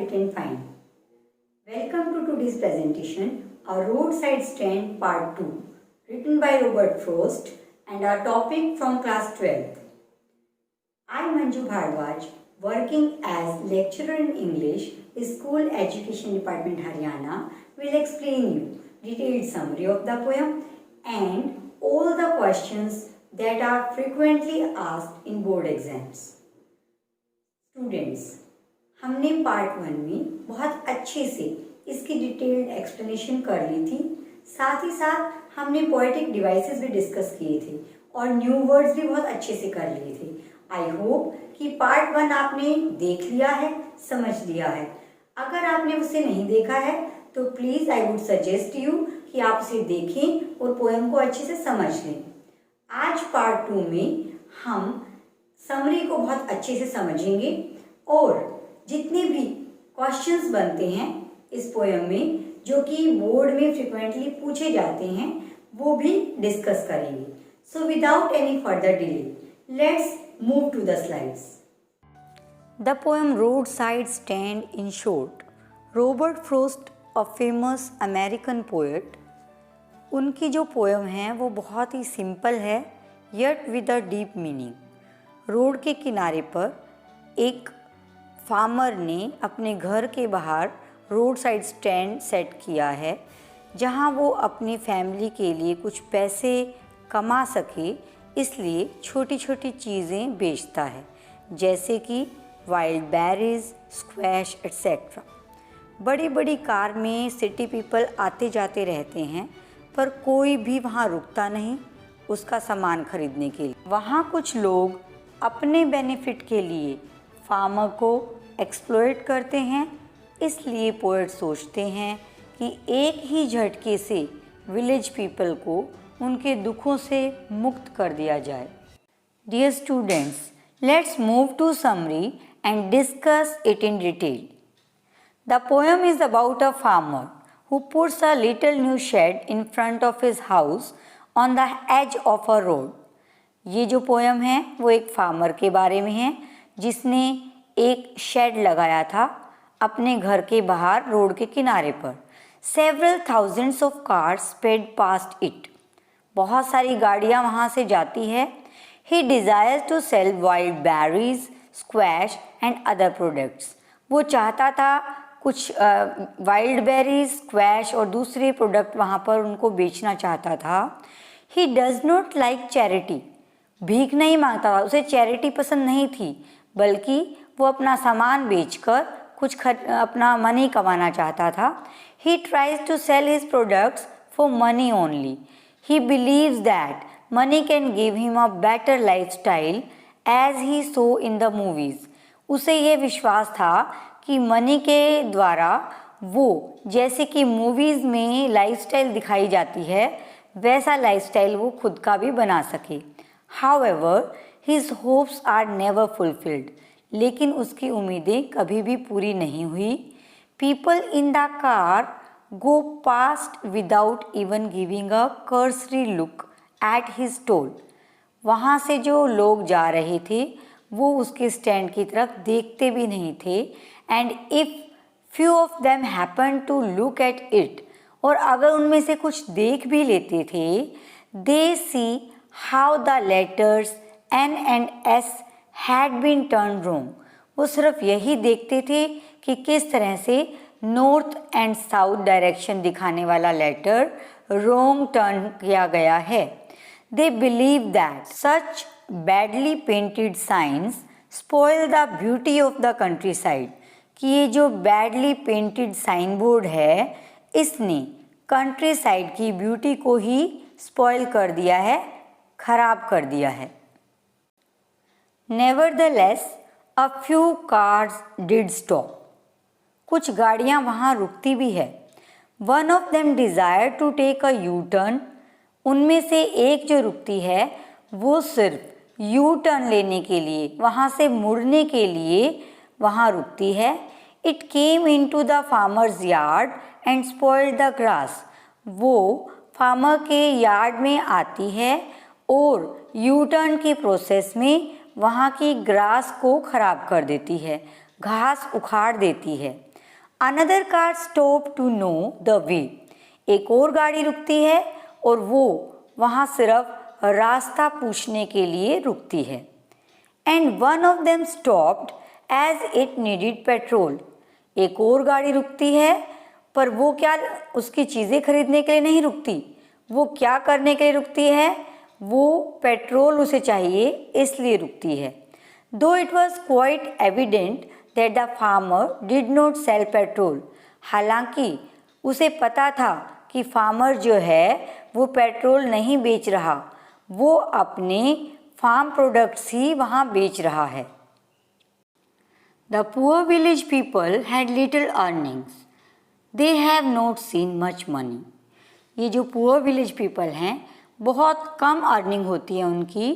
fit and fine. Welcome to today's presentation, A Roadside Stand Part 2, written by Robert Frost and our topic from class 12th. I, Manju Bhardwaj, working as lecturer in English, School Education Department Haryana, will explain you detailed summary of the poem and all the questions that are frequently asked in board exams. Students, हमने part 1 में बहुत अच्छे से इसकी detailed explanation कर ली थी। साथ ही साथ हमने पोएटिक डिवाइसेस भी डिस्कस किए थे और न्यू वर्ड्स भी बहुत अच्छे से कर लिए थे। आई होप कि पार्ट 1 आपने देख लिया है, समझ लिया है। अगर आपने उसे नहीं देखा है तो please I would suggest you कि आप उसे देखें और पोएम को अच्छे से समझ लें। आज पार्ट 2 में हम समरी को बहुत अच्छे से समझेंगे और जितने भी क्वेश्चंस बनते हैं इस पोएम में जो कि बोर्ड में फ्रिक्वेंटली पूछे जाते हैं वो भी डिस्कस करेंगे। So without any further delay let's move to the slides. The poem roadside stand in short, Robert Frost a famous American poet. उनकी जो पोएम है वो बहुत ही सिंपल है yet with a deep meaning. Road के किनारे पर एक फार्मर ने अपने घर के बाहर रोड साइड स्टैंड सेट किया है जहां वो अपनी फैमिली के लिए कुछ पैसे कमा सके, इसलिए छोटी छोटी चीज़ें बेचता है जैसे कि वाइल्ड बेरीज, स्क्वैश एट्सेट्रा। बड़ी बड़ी कार में सिटी पीपल आते जाते रहते हैं पर कोई भी वहाँ रुकता नहीं उसका सामान खरीदने के लिए। वहाँ कुछ लोग अपने बेनिफिट के लिए फार्मर को एक्सप्लॉइट करते हैं, इसलिए पोएट सोचते हैं कि एक ही झटके से विलेज पीपल को उनके दुखों से मुक्त कर दिया जाए। Dear students, let's move to summary and discuss it in detail. The poem is about a farmer who puts a little new shed in front of his house on the edge of a road. ये जो poem है वो एक farmer के बारे में है जिसने एक शेड लगाया था अपने घर के बाहर रोड के किनारे पर। Several thousands of cars sped past it. बहुत सारी गाड़ियाँ वहाँ से जाती है। He desires to sell wild berries, squash and other products. वो चाहता था कुछ वाइल्ड बेरीज, स्क्वैश और दूसरे प्रोडक्ट वहाँ पर उनको बेचना चाहता था। He does not like charity, भीख नहीं मांगता था, उसे चैरिटी पसंद नहीं थी, बल्कि वो अपना सामान बेचकर कुछ अपना मनी कमाना चाहता था। He tries to sell his products for money only. He believes that money can give him a better life style as he saw in the movies. उसे ये विश्वास था कि मनी के द्वारा वो जैसे कि मूवीज़ में लाइफस्टाइल दिखाई जाती है वैसा लाइफस्टाइल वो खुद का भी बना सके। However his hopes are never fulfilled, लेकिन उसकी उम्मीदें कभी भी पूरी नहीं हुई। People in the car go past without even giving a cursory look at his stall. वहाँ से जो लोग जा रहे थे वो उसके स्टैंड की तरफ देखते भी नहीं थे। And if few of them happen to look at it, और अगर उनमें से कुछ देख भी लेते थे, they see how the letters N and S had been turned wrong. वो सिर्फ यही देखते थे कि किस तरह से नॉर्थ एंड साउथ डायरेक्शन दिखाने वाला लेटर रोंग टर्न किया गया है। They believe that such badly painted science spoil the beauty of the country side, कि ये जो बैडली पेंटेड साइन बोर्ड है इसने कंट्री साइड की ब्यूटी को ही स्पॉइल कर दिया है, खराब कर दिया है। Nevertheless a few cars did stop, कुछ गाड़ियाँ वहाँ रुकती भी है। One of them desire to take a U turn, उनमें से एक जो रुकती है वो सिर्फ यू टर्न लेने के लिए, वहाँ से मुड़ने के लिए वहाँ रुकती है। It came in to the farmer's yard and spoiled the grass, वो फार्मर के यार्ड में आती है और यू टर्न की प्रोसेस में वहाँ की ग्रास को ख़राब कर देती है, घास उखाड़ देती है। Another car stop to know the way. एक और गाड़ी रुकती है और वो वहाँ सिर्फ रास्ता पूछने के लिए रुकती है। And one of them stopped as it needed petrol. एक और गाड़ी रुकती है, पर वो क्या उसकी चीज़ें खरीदने के लिए नहीं रुकती, वो क्या करने के लिए रुकती है, वो पेट्रोल उसे चाहिए इसलिए रुकती है। Though it was quite evident that the farmer did not sell petrol. हालांकि उसे पता था कि फार्मर जो है वो पेट्रोल नहीं बेच रहा, वो अपने फार्म प्रोडक्ट्स ही वहाँ बेच रहा है। The poor village people had little earnings. They have not seen much money. ये जो पुअर विलेज पीपल हैं, बहुत कम अर्निंग होती है उनकी,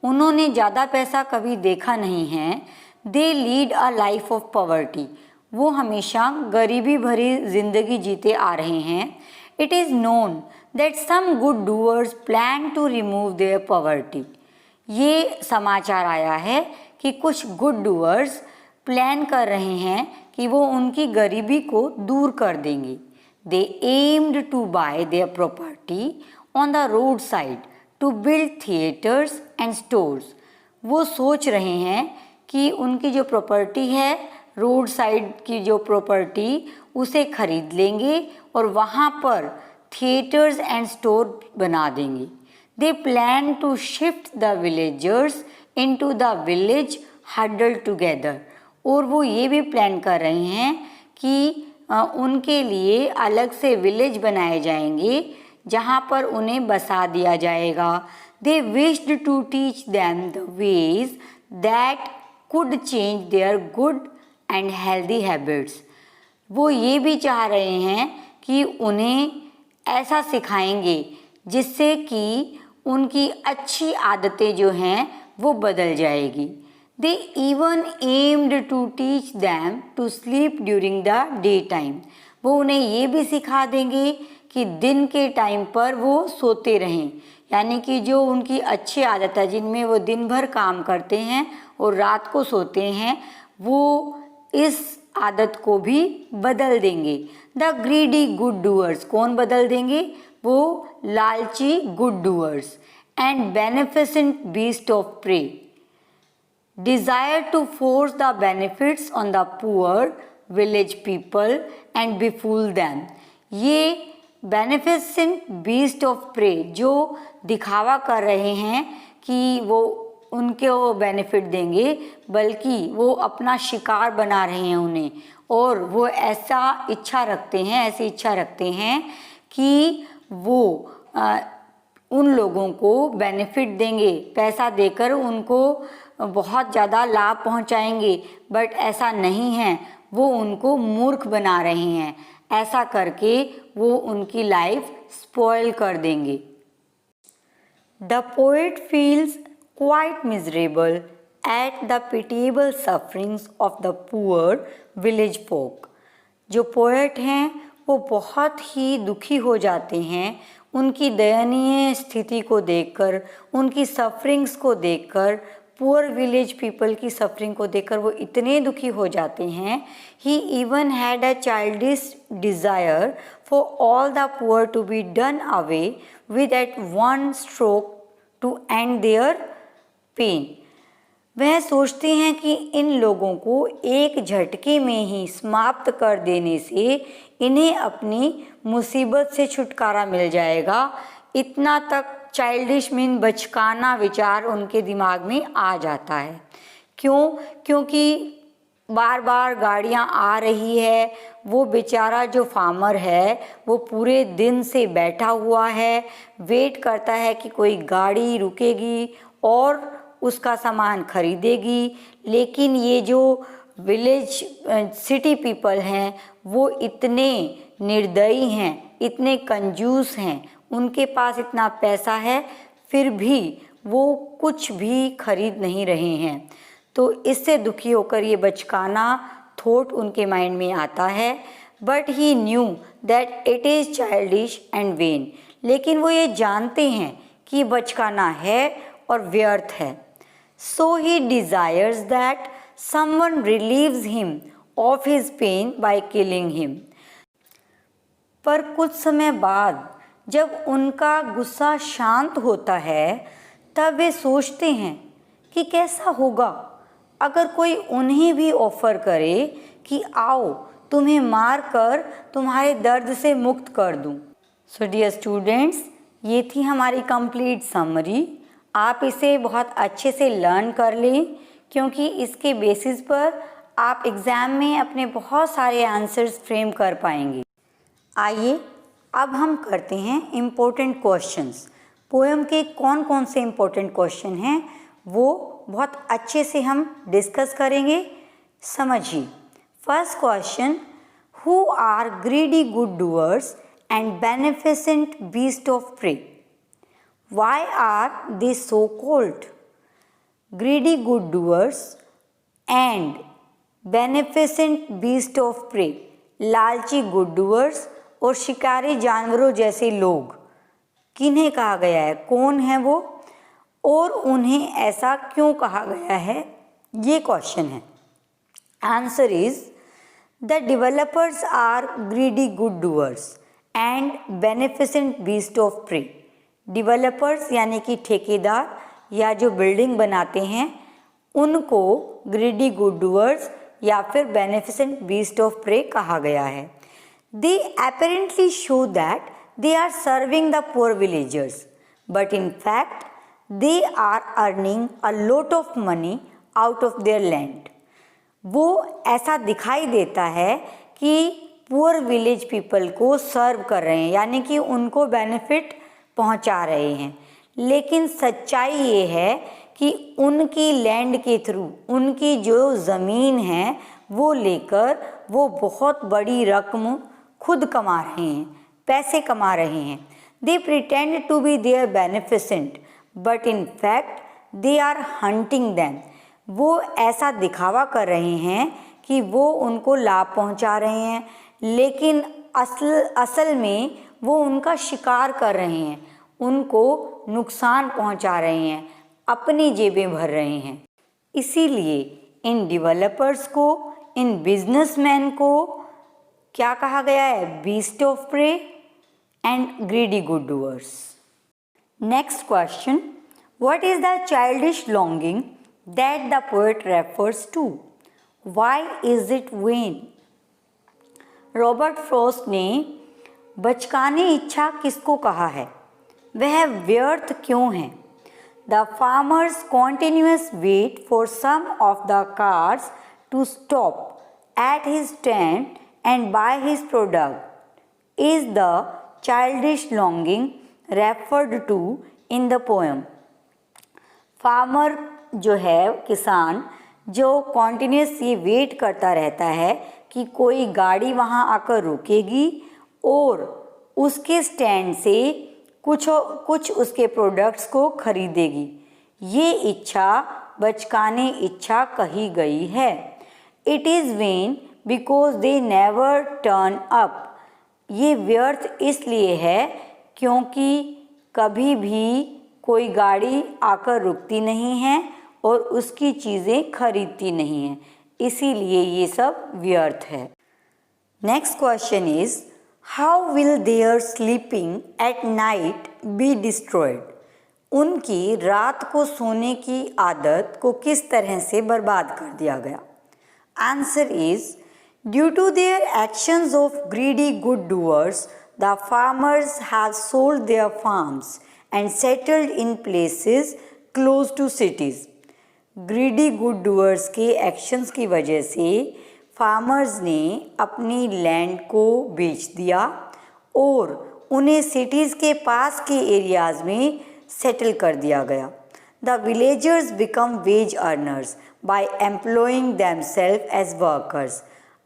उन्होंने ज़्यादा पैसा कभी देखा नहीं है। They lead a life of poverty. वो हमेशा गरीबी भरी जिंदगी जीते आ रहे हैं। It is known that some good doers plan to remove their poverty. ये समाचार आया है कि कुछ गुड डूअर्स प्लान कर रहे हैं कि वो उनकी गरीबी को दूर कर देंगे। They aimed to buy their property on the road side to build theatres and stores. वो सोच रहे हैं कि उनकी जो प्रॉपर्टी है, रोड साइड की जो प्रॉपर्टी, उसे खरीद लेंगे और वहाँ पर थिएटर्स एंड स्टोर बना देंगे। They plan to shift the villagers into the village huddled together. और वो ये भी प्लान कर रहे हैं कि उनके लिए अलग से विलेज बनाए जाएंगे जहाँ पर उन्हें बसा दिया जाएगा। They wished to teach them the ways that could change their good and healthy habits. वो ये भी चाह रहे हैं कि उन्हें ऐसा सिखाएंगे जिससे कि उनकी अच्छी आदतें जो हैं वो बदल जाएगी। They even aimed to teach them to sleep during the daytime. वो उन्हें ये भी सिखा देंगे कि दिन के टाइम पर वो सोते रहें, यानी कि जो उनकी अच्छी आदत है जिनमें वो दिन भर काम करते हैं और रात को सोते हैं, वो इस आदत को भी बदल देंगे। द ग्रीडी गुड डूअर्स, कौन बदल देंगे? वो लालची good doers. And beneficent beast of prey desire to force the benefits on the poor village people and befool them. ये beneficent beast of prey जो दिखावा कर रहे हैं कि वो उनके वो बेनिफिट देंगे, बल्कि वो अपना शिकार बना रहे हैं उन्हें, और वो ऐसी इच्छा रखते हैं कि वो उन लोगों को बेनिफिट देंगे, पैसा देकर उनको बहुत ज़्यादा लाभ पहुंचाएंगे। बट ऐसा नहीं है, वो उनको मूर्ख बना रहे हैं। ऐसा करके वो उनकी लाइफ स्पॉइल कर देंगे। The poet feels quite miserable at the pitiable sufferings of the poor village folk. जो पोएट हैं वो बहुत ही दुखी हो जाते हैं उनकी दयनीय स्थिति को देखकर, उनकी सफरिंग्स को देखकर, पुअर विलेज पीपल की सफरिंग को देखकर वो इतने दुखी हो जाते हैं। He even had a childish desire for all the poor to be done away with at one stroke to end their pain. वह सोचते हैं कि इन लोगों को एक झटके में ही समाप्त कर देने से इन्हें अपनी मुसीबत से छुटकारा मिल जाएगा। इतना तक चाइल्डिश मीन बचकाना विचार उनके दिमाग में आ जाता है। क्यों? क्योंकि बार बार गाड़ियां आ रही है, वो बेचारा जो फार्मर है वो पूरे दिन से बैठा हुआ है, वेट करता है कि कोई गाड़ी रुकेगी और उसका सामान खरीदेगी। लेकिन ये जो विलेज सिटी पीपल हैं वो इतने निर्दयी हैं, इतने कंजूस हैं, उनके पास इतना पैसा है फिर भी वो कुछ भी खरीद नहीं रहे हैं। तो इससे दुखी होकर ये बचकाना थॉट उनके माइंड में आता है। But he knew that it is childish and when. लेकिन वो ये जानते हैं कि बचकाना है और व्यर्थ है। So he desires that someone relieves him of his pain by killing him. पर कुछ समय बाद जब उनका गुस्सा शांत होता है तब वे सोचते हैं कि कैसा होगा अगर कोई उन्हें भी ऑफ़र करे कि आओ तुम्हें मार कर तुम्हारे दर्द से मुक्त कर दूं। सो डियर स्टूडेंट्स, ये थी हमारी कंप्लीट समरी। आप इसे बहुत अच्छे से लर्न कर लें, क्योंकि इसके बेसिस पर आप एग्ज़ाम में अपने बहुत सारे आंसर्स फ्रेम कर पाएंगे। आइए अब हम करते हैं इम्पोर्टेंट क्वेश्चंस। पोएम के कौन कौन से इम्पोर्टेंट क्वेश्चन हैं वो बहुत अच्छे से हम डिस्कस करेंगे। समझिए। First question, who are greedy good doers and beneficent beast of prey? Why are they so called? Greedy good doers and beneficent beast of prey, लालची गुड डूअर्स और शिकारी जानवरों जैसे लोग किन्हें कहा गया है, कौन है वो और उन्हें ऐसा क्यों कहा गया है, ये क्वेश्चन है। Answer is the developers are greedy good doers and beneficent beast of prey. Developers यानी कि ठेकेदार या जो बिल्डिंग बनाते हैं उनको ग्रीडी गुड डूअर्स या फिर बेनिफिसेंट बीस्ट ऑफ प्रे कहा गया है। दे apparently show that they are serving the poor villagers, but in fact they are earning a lot of money out of their land. वो ऐसा दिखाई देता है कि पुअर विलेज पीपल को सर्व कर रहे हैं, यानी कि उनको बेनिफिट पहुंचा रहे हैं, लेकिन सच्चाई ये है कि उनकी लैंड के थ्रू उनकी जो ज़मीन है वो लेकर वो बहुत बड़ी रकम खुद कमा रहे हैं, पैसे कमा रहे हैं। They pretend to be their beneficent but in fact they are hunting them. वो ऐसा दिखावा कर रहे हैं कि वो उनको लाभ पहुंचा रहे हैं, लेकिन असल में वो उनका शिकार कर रहे हैं, उनको नुकसान पहुंचा रहे हैं, अपनी जेबें भर रहे हैं। इसीलिए इन डेवलपर्स को, इन बिजनेसमैन को क्या कहा गया है? Beast of prey and greedy good doers. Next question, what is the childish longing that the poet refers to? Why is it vain? Robert Frost ने बचकानी इच्छा किसको कहा है? वह व्यर्थ क्यों है? The farmer's continuous wait for some of the cars to stop at his stand and buy his product is the childish longing referred to in the poem. Farmer जो है, किसान, जो कॉन्टिन्यूस ये वेट करता रहता है कि कोई गाड़ी वहाँ आकर रुकेगी और उसके स्टैंड से कुछ उसके प्रोडक्ट्स को खरीदेगी। ये इच्छा बचकाने इच्छा कही गई है। It is when because they never turn up. ये व्यर्थ इसलिए है क्योंकि कभी भी कोई गाड़ी आकर रुकती नहीं है और उसकी चीज़ें खरीदती नहीं हैं, इसीलिए ये सब व्यर्थ है। Next question is, how will their sleeping at night be destroyed? उनकी रात को सोने की आदत को किस तरह से बर्बाद कर दिया गया? Answer is, due to their actions of greedy good doers the farmers have sold their farms and settled in places close to cities. Greedy good doers के एक्शंस की वजह से फार्मर्स ने अपनी लैंड को बेच दिया और उन्हें सिटीज़ के पास के एरियाज़ में सेटल कर दिया गया। The villagers become wage earners by employing themselves as workers.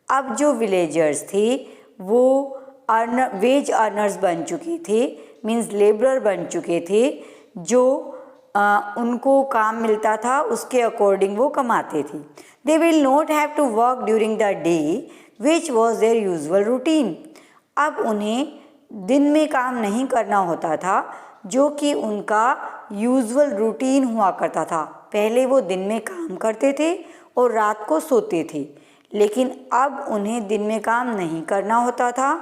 अब जो विलेजर्स थे वो वेज अर्नर्स बन चुके थे, मीन्स लेबरर बन चुके थे, जो उनको काम मिलता था उसके अकॉर्डिंग वो कमाते थे। They will not have to work during the day which was their usual routine. अब उन्हें दिन में काम नहीं करना होता था, जो कि उनका यूजुअल रूटीन हुआ करता था। पहले वो दिन में काम करते थे और रात को सोते थे, लेकिन अब उन्हें दिन में काम नहीं करना होता था,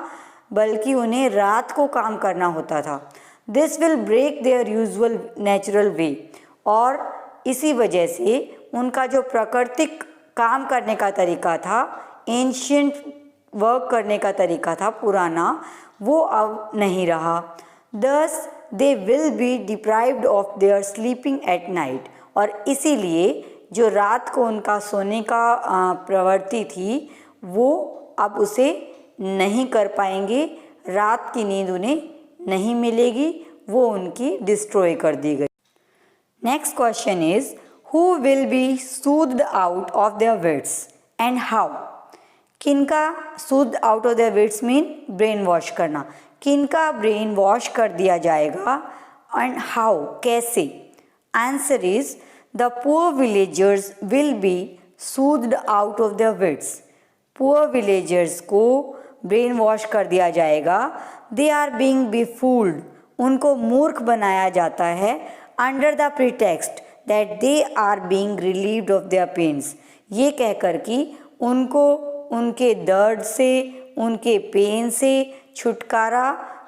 बल्कि उन्हें रात को काम करना होता था। This will break their usual natural way, और इसी वजह से उनका जो प्राकृतिक काम करने का तरीका था, एंशियंट वर्क करने का तरीका था पुराना, वो अब नहीं रहा। दस they will be deprived of their sleeping at night, और इसीलिए जो रात को उनका सोने का प्रवृत्ति थी वो अब उसे नहीं कर पाएंगे, रात की नींद उन्हें नहीं मिलेगी, वो उनकी डिस्ट्रॉय कर दी गई। Next question is who will be soothed out of their wits and how. किनका soothed out of their wits mean brain wash करना, किनका ब्रेन वॉश कर दिया जाएगा एंड हाउ, कैसे। Answer is the poor villagers will be soothed out of their wits. Poor villagers को brain wash कर दिया जाएगा। दे आर बीइंग बेफूल्ड, उनको मूर्ख बनाया जाता है। Under the pretext that they are being relieved of their pains, ये कहकर कि उनको उनके दर्द से, उनके पेन से छुटकारा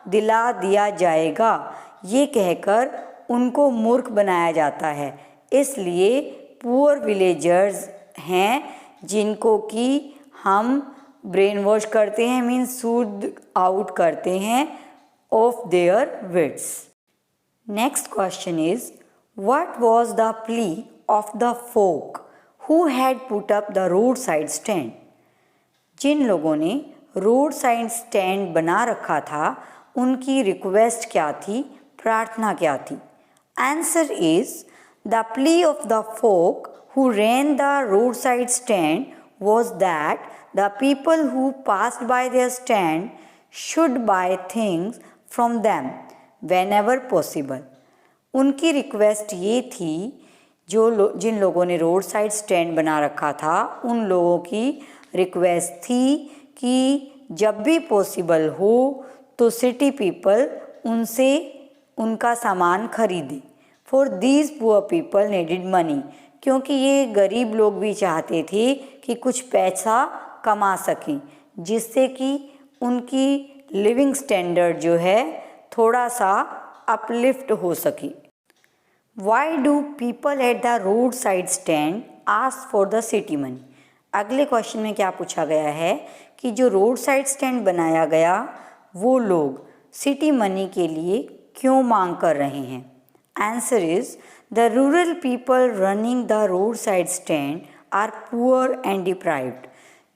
दिला दिया जाएगा, ये कहकर उनको मूर्ख बनाया जाता है। इसलिए पुअर विलेजर्स हैं जिनको कि हम ब्रेन वॉश करते हैं, मीन सूद आउट करते हैं of their wits. Next question is what was the plea of the folk who had put up the road side stand. जिन लोगों ने रोड साइड स्टैंड बना रखा था उनकी रिक्वेस्ट क्या थी, प्रार्थना क्या थी। Answer is the plea of the folk who ran the roadside stand was that the people who passed by their stand should buy things from them whenever possible. उनकी रिक्वेस्ट ये थी, जिन लोगों ने रोड साइड स्टैंड बना रखा था उन लोगों की रिक्वेस्ट थी कि जब भी पॉसिबल हो तो सिटी पीपल उनसे उनका सामान खरीदे। For these poor people needed money, क्योंकि ये गरीब लोग भी चाहते थे कि कुछ पैसा कमा सकें, जिससे कि उनकी लिविंग स्टैंडर्ड जो है थोड़ा सा अपलिफ्ट हो सके। Why do people at the road side stand ask for the city money. अगले क्वेश्चन में क्या पूछा गया है कि जो रोड साइड स्टैंड बनाया गया वो लोग सिटी मनी के लिए क्यों मांग कर रहे हैं। Answer is The rural people running the roadside stand are poor and deprived.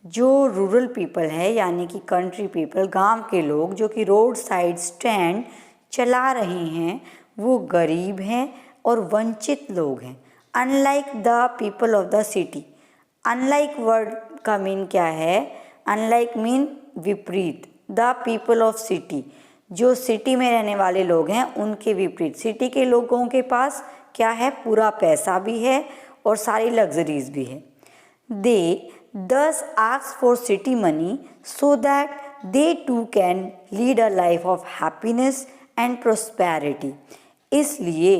जो रूरल पीपल है यानी कि कंट्री पीपल, गांव के लोग जो कि रोड साइड स्टैंड चला रहे हैं वो गरीब हैं और वंचित लोग हैं। Unlike the people of the city. Unlike word का मीन क्या है, अनलाइक मीन विपरीत। द पीपल ऑफ सिटी, जो सिटी में रहने वाले लोग हैं उनके विपरीत। सिटी के लोगों के पास क्या है, पूरा पैसा भी है और सारी लग्जरीज भी है। They thus ask for city money so that they too can lead a life of happiness and prosperity. इसलिए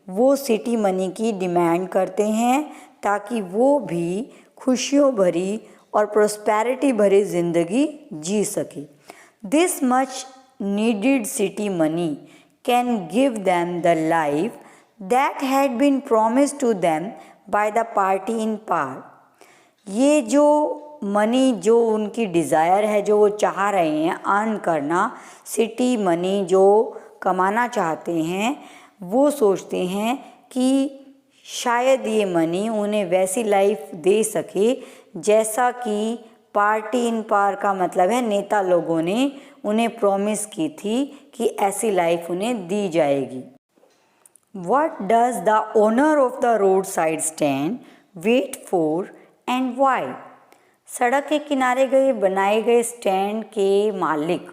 वो सिटी मनी की डिमांड करते हैं ताकि वो भी खुशियों भरी और प्रोस्पेरिटी भरी ज़िंदगी जी सके। This much needed city money can give them the life that had been promised to them by the party in power. ये जो मनी जो उनकी डिज़ायर है, जो वो चाह रहे हैं अर्न करना, सिटी मनी जो कमाना चाहते हैं, वो सोचते हैं कि शायद ये मनी उन्हें वैसी लाइफ दे सके जैसा कि पार्टी इन पावर का मतलब है नेता लोगों ने उन्हें प्रॉमिस की थी कि ऐसी लाइफ उन्हें दी जाएगी। What does the owner of the roadside stand wait for and why? सड़क के किनारे बनाए गए स्टैंड के मालिक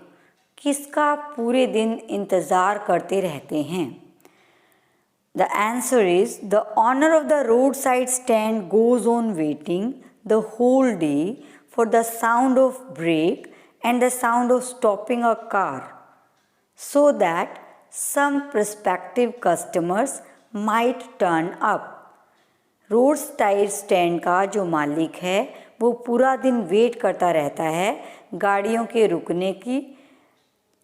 किसका पूरे दिन इंतज़ार करते रहते हैं। The answer is the owner of the roadside stand goes on waiting the whole day for the sound of brake and the sound of stopping a car so that some prospective customers might turn up. Road side stand का जो मालिक है वो पूरा दिन wait करता रहता है गाड़ियों के रुकने की,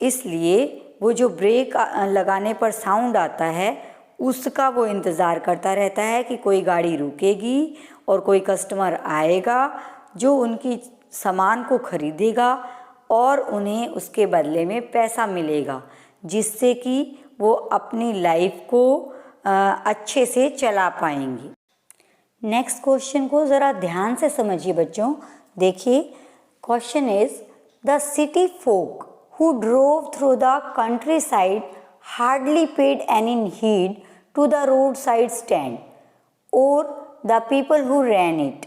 इसलिए वो जो ब्रेक लगाने पर साउंड आता है उसका वो इंतज़ार करता रहता है कि कोई गाड़ी रुकेगी और कोई कस्टमर आएगा जो उनकी सामान को खरीदेगा और उन्हें उसके बदले में पैसा मिलेगा, जिससे कि वो अपनी लाइफ को अच्छे से चला पाएंगी। नेक्स्ट क्वेश्चन को ज़रा ध्यान से समझिए बच्चों। देखिए, question is the city folk who drove through the countryside hardly paid any heed to the roadside stand or the people who ran it.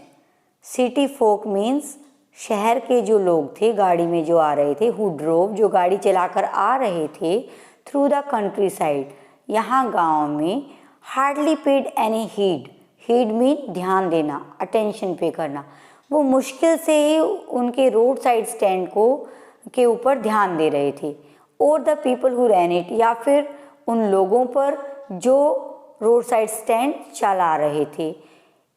City folk means शहर के जो लोग थे गाड़ी में जो आ रहे थे, who drove जो गाड़ी चलाकर आ रहे थे, through the countryside यहाँ गांव में, hardly paid any heed, heed mean ध्यान देना, attention पे करना, वो मुश्किल से ही उनके रोड साइड स्टैंड को के ऊपर ध्यान दे रहे थे। और the people who ran it, या फिर उन लोगों पर जो रोड साइड स्टैंड चला रहे थे।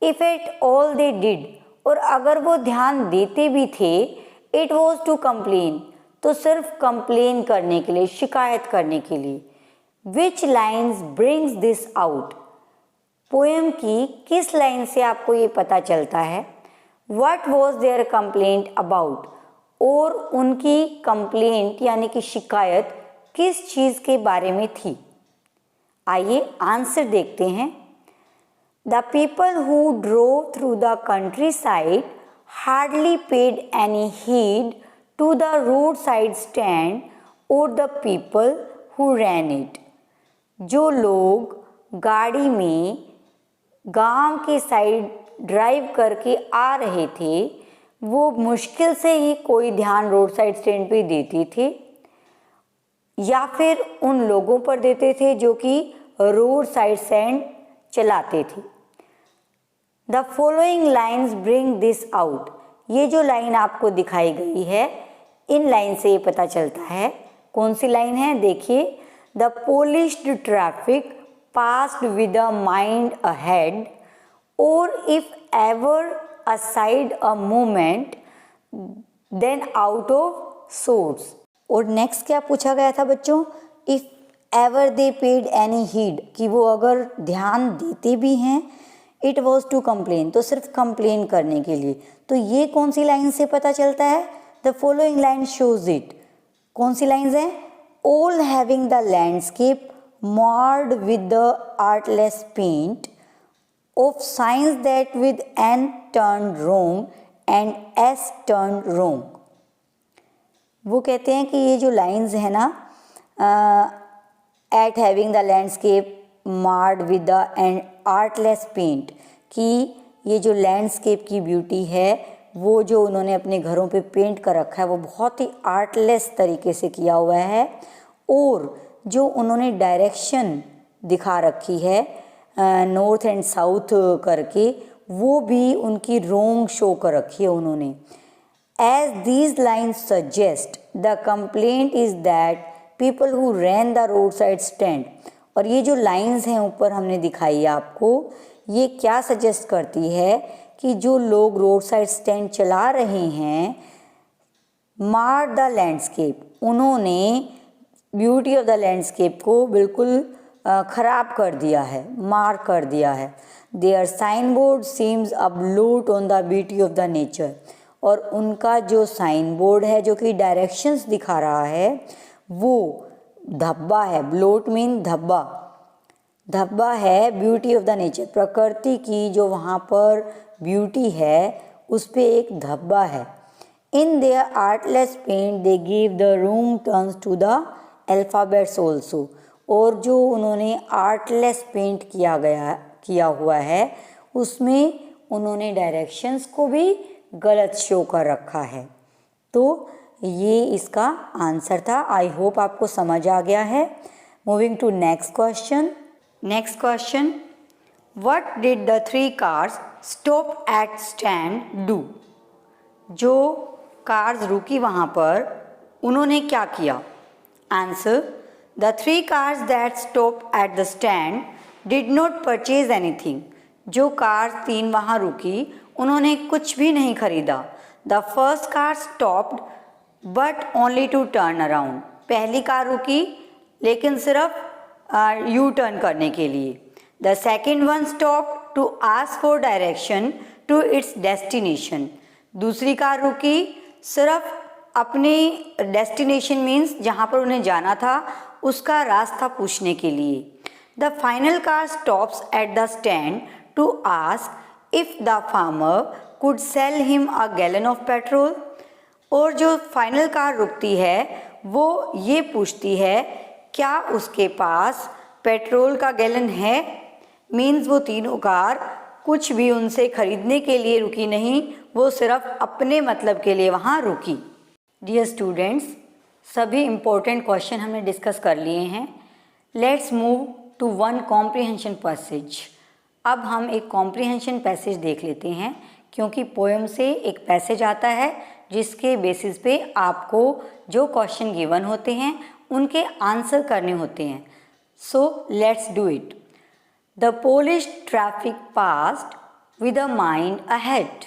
If at all they did, और अगर वो ध्यान देते भी थे, इट वॉज टू कंप्लेन, तो सिर्फ कंप्लेन करने के लिए, शिकायत करने के लिए। Which lines brings this out, poem की किस लाइन से आपको ये पता चलता है। What was their complaint about, और उनकी कंप्लेंट यानी कि शिकायत किस चीज़ के बारे में थी। आइए आंसर देखते हैं। The people who drove through the country side hardly paid any heed to the road side stand और the people who ran it, जो लोग गाड़ी में गांव के साइड ड्राइव करके आ रहे थे, वो मुश्किल से ही कोई ध्यान रोड साइड स्टैंड पे देते थे, या फिर उन लोगों पर देते थे जो कि रोड साइड स्टैंड चलाते थे। The following lines bring this out, ये जो लाइन आपको दिखाई गई है, इन लाइन से ये पता चलता है। कौन सी लाइन है, देखिए। The polished traffic passed with a mind ahead, or if ever aside a moment then out of sorts। और नेक्स्ट क्या पूछा गया था बच्चों, if ever they paid any heed, कि वो अगर ध्यान देते भी हैं, इट वॉज टू कंप्लेन, तो सिर्फ कंप्लेन करने के लिए। तो ये कौन सी लाइन से पता चलता है, the following line shows it. कौन सी लाइन्स हैं, all having the landscape marred with the artless paint of signs that with N turned wrong and S turned wrong। वो कहते हैं कि ये जो लाइन्स है ना, at having the landscape marred with the and artless paint, कि ये जो लैंडस्केप की ब्यूटी है वो जो उन्होंने अपने घरों पे पेंट कर रखा है वो बहुत ही आर्टलेस तरीके से किया हुआ है, और जो उन्होंने डायरेक्शन दिखा रखी है नॉर्थ एंड साउथ करके, वो भी उनकी रोंग शो कर रखी है उन्होंने। As these lines suggest the complaint is that people who ran the road side stand, और ये जो लाइन्स हैं ऊपर हमने दिखाई है आपको, ये क्या सजेस्ट करती है कि जो लोग रोड साइड स्टैंड चला रहे हैं, मार द लैंडस्केप, उन्होंने ब्यूटी ऑफ द लैंडस्केप को बिल्कुल खराब कर दिया है, मार कर दिया है। Their sign board seems a blot on the beauty of the nature, और उनका जो साइन बोर्ड है जो कि डायरेक्शंस दिखा रहा है वो धब्बा है। ब्लोट मीन धब्बा, धब्बा है ब्यूटी ऑफ द नेचर, प्रकृति की जो वहाँ पर ब्यूटी है उस पे एक धब्बा है। In their artless paint they give the room turns to the alphabets also, और जो उन्होंने आर्टलेस पेंट किया हुआ है उसमें उन्होंने डायरेक्शंस को भी गलत शो कर रखा है। तो ये इसका आंसर था। आई होप आपको समझ आ गया है। Moving to next question. Next question, what did the 3 cars stop at stand do, जो कार्स रुकी वहाँ पर उन्होंने क्या किया। Answer, the 3 cars that stopped at the stand did not purchase anything। जो कार 3 वहाँ रुकी उन्होंने कुछ भी नहीं खरीदा। The first car stopped but only to turn around. पहली कार रुकी लेकिन सिर्फ यू टर्न करने के लिए। The second one stopped to ask for direction to its destination. दूसरी कार रुकी सिर्फ अपने डेस्टिनेशन मीन्स जहाँ पर उन्हें जाना था उसका रास्ता पूछने के लिए। The final car stops at the stand to ask if the farmer could sell him a gallon of petrol. और जो फाइनल कार रुकती है वो ये पूछती है क्या उसके पास पेट्रोल का गैलन है। मीन्स वो तीनों कार कुछ भी उनसे खरीदने के लिए रुकी नहीं, वो सिर्फ अपने मतलब के लिए वहाँ रुकी। डियर स्टूडेंट्स, सभी इम्पोर्टेंट क्वेश्चन हमने डिस्कस कर लिए हैं। Let's move to one comprehension passage. अब हम एक कॉम्प्रिहेंशन पैसेज देख लेते हैं, क्योंकि पोएम से एक पैसेज आता है जिसके बेसिस पे आपको जो क्वेश्चन गिवन होते हैं उनके आंसर करने होते हैं। So let's do it. The Polish traffic passed with a mind ahead,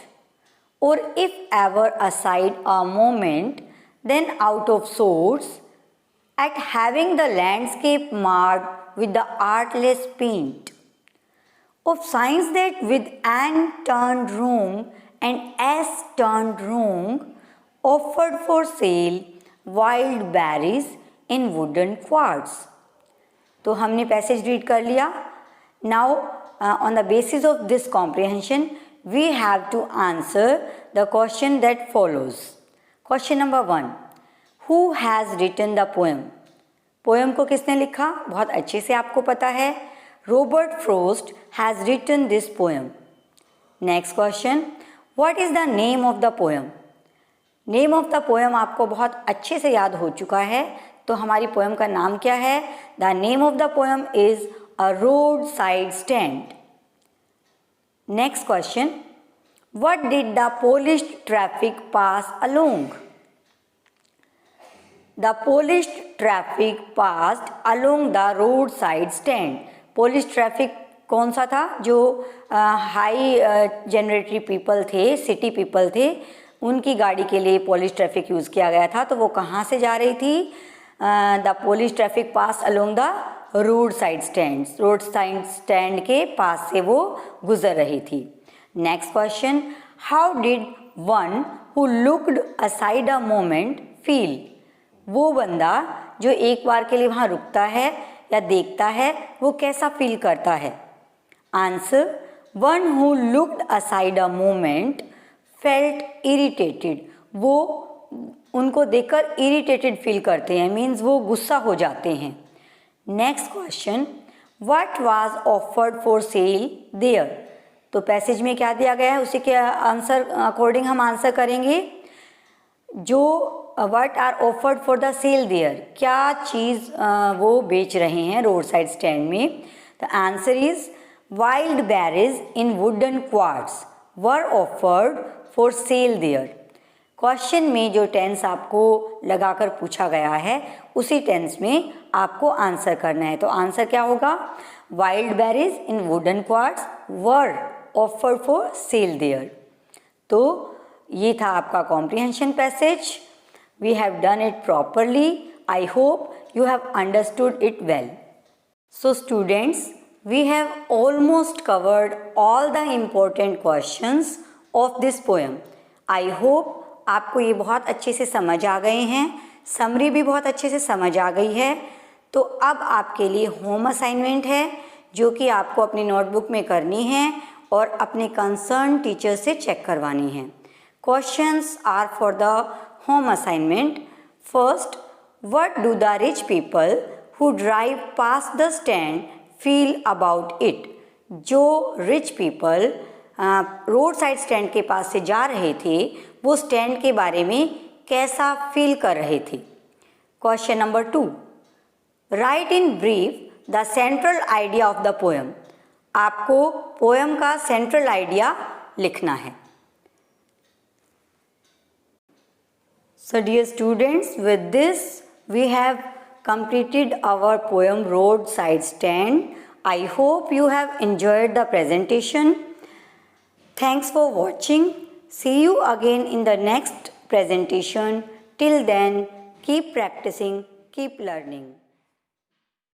or if ever aside a moment, then out of sorts, at having the landscape marred with the artless paint of signs that with an turned wrong and s turned wrong offered for sale wild berries in wooden quarts. तो हमने passage read कर लिया। Now on the basis of this comprehension we have to answer the question that follows. Question number 1. Who has written the poem? Poem को किसने लिखा? बहुत अच्छे से आपको पता है, Robert Frost has written this poem. Next question. What is the name of the poem? Name of the poem आपको बहुत अच्छे से याद हो चुका है, तो हमारी पोएम का नाम क्या है? The name of the poem is a road side stand. Next question. What did the Polish traffic pass along? The Polish traffic passed along the roadside stand. Polish traffic कौन सा था? जो हाई जनरेटरी पीपल थे, city people थे, उनकी गाड़ी के लिए पोलिश ट्रैफिक यूज़ किया गया था। तो वो कहाँ से जा रही थी? The Polish traffic pass along the road side stand. Road side stand के पास से वो गुजर रही थी। Next question. How did one who looked aside a moment feel? वो बंदा जो एक बार के लिए वहाँ रुकता है या देखता है वो कैसा फील करता है? Answer. One who looked aside a moment felt irritated. वो उनको देखकर इरिटेटेड फील करते हैं, मीन्स वो गुस्सा हो जाते हैं। Next question. What was offered for sale there? तो पैसेज में क्या दिया गया है उसी के आंसर अकॉर्डिंग हम आंसर करेंगे। जो what are offered for the sale there, क्या चीज़ वो बेच रहे हैं रोड साइड स्टैंड में? The answer is wild berries in wooden quarts were offered for sale there. Question में जो टेंस आपको लगाकर पूछा गया है उसी टेंस में आपको आंसर करना है। तो आंसर क्या होगा? Wild berries in wooden quarts were offered for sale there. तो ये था आपका comprehension passage. We have done it properly. I hope you have understood it well. So students, we have almost covered all the important questions of this poem. I hope आपको ये बहुत अच्छे से समझ आ गए हैं, समरी भी बहुत अच्छे से समझ आ गई है। तो अब आपके लिए होम असाइनमेंट है जो कि आपको अपनी नोटबुक में करनी है और अपने कंसर्न टीचर से चेक करवानी है। Questions are for the home assignment. First, what do the rich people who drive past the stand feel about it? जो rich people road side stand के पास से जा रहे थे वो स्टैंड के बारे में कैसा फील कर रहे थे? Question number 2, right in brief the central idea of the poem. आपको पोएम का सेंट्रल आइडिया लिखना है। So dear students, with this we have completed our poem Roadside Stand. I hope you have enjoyed the presentation. Thanks for watching. See you again in the next presentation. Till then, keep practicing, keep learning.